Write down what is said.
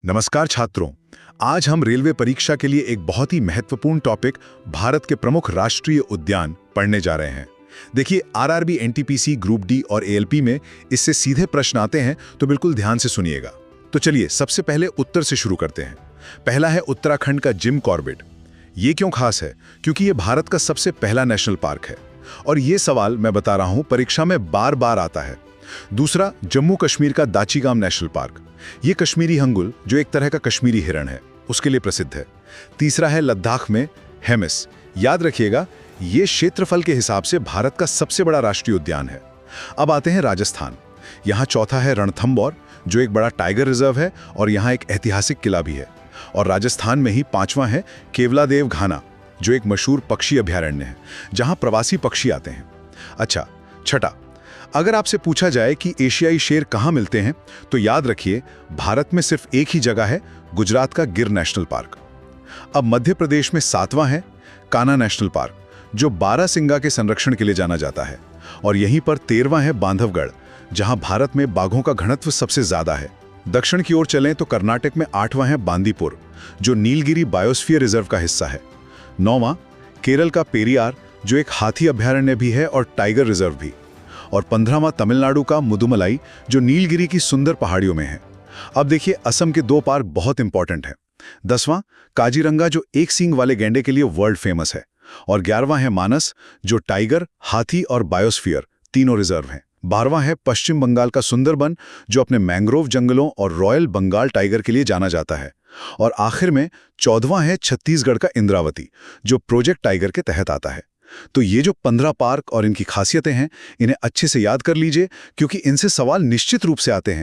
नमस्कार छात्रों। आज हम रेलवे परीक्षा के लिए एक बहुत ही महत्वपूर्ण टॉपिक भारत के प्रमुख राष्ट्रीय उद्यान पढ़ने जा रहे हैं। देखिए, आरआरबी, एनटीपीसी, ग्रुप डी और एएलपी में इससे सीधे प्रश्न आते हैं, तो बिल्कुल ध्यान से सुनिएगा। तो चलिए सबसे पहले उत्तर से शुरू करते हैं। पहला है उत्तराखंड का जिम कॉर्बेट। ये क्यों खास है? क्योंकि ये भारत का सबसे पहला नेशनल पार्क है और ये सवाल मैं बता रहा हूं परीक्षा में बार बार आता है। दूसरा, जम्मू कश्मीर का दाचीगाम नेशनल पार्क। ये कश्मीरी हंगुल, जो एक तरह का कश्मीरी हिरण है, उसके लिए प्रसिद्ध है। तीसरा है लद्दाख में हेमिस। याद रखिएगा, ये क्षेत्रफल के हिसाब से भारत का सबसे बड़ा राष्ट्रीय उद्यान है। अब आते हैं राजस्थान। यहाँ चौथा है रणथंबोर, जो एक बड़ा टाइगर रिजर्व है और यहाँ एक ऐतिहासिक किला भी है। और राजस्थान में ही पांचवा है केवलादेव घाना, जो एक मशहूर पक्षी अभयारण्य है जहाँ प्रवासी पक्षी आते हैं। अच्छा, छठा, अगर आपसे पूछा जाए कि एशियाई शेर कहाँ मिलते हैं, तो याद रखिए भारत में सिर्फ एक ही जगह है, गुजरात का गिर नेशनल पार्क। अब मध्य प्रदेश में सातवां है कान्हा नेशनल पार्क, जो बारहसिंगा के संरक्षण के लिए जाना जाता है। और यहीं पर 13वां है बांधवगढ़, जहां भारत में बाघों का घनत्व सबसे ज्यादा है। दक्षिण की ओर चलें तो कर्नाटक में 8वां है बांदीपुर, जो नीलगिरी बायोस्फीयर रिजर्व का हिस्सा है। 9वां केरल का पेरियार, जो एक हाथी अभयारण्य भी है और टाइगर रिजर्व भी। और 15वां तमिलनाडु का मुदुमलाई, जो नीलगिरी की सुंदर पहाड़ियों में है। अब देखिए, असम के 2 पार्क बहुत इंपॉर्टेंट हैं। 10वां काजीरंगा, जो एक सींग वाले गैंडे के लिए वर्ल्ड फेमस है। और 11वां है मानस, जो टाइगर, हाथी और बायोस्फीयर तीनों रिजर्व हैं। 12वां है पश्चिम बंगाल का सुंदरबन, जो अपने मैंग्रोव जंगलों और रॉयल बंगाल टाइगर के लिए जाना जाता है। और आखिर में 14वां है छत्तीसगढ़ का इंद्रावती, जो प्रोजेक्ट टाइगर के तहत आता है। तो ये जो 15 पार्क और इनकी खासियतें हैं, इन्हें अच्छे से याद कर लीजिए, क्योंकि इनसे सवाल निश्चित रूप से आते हैं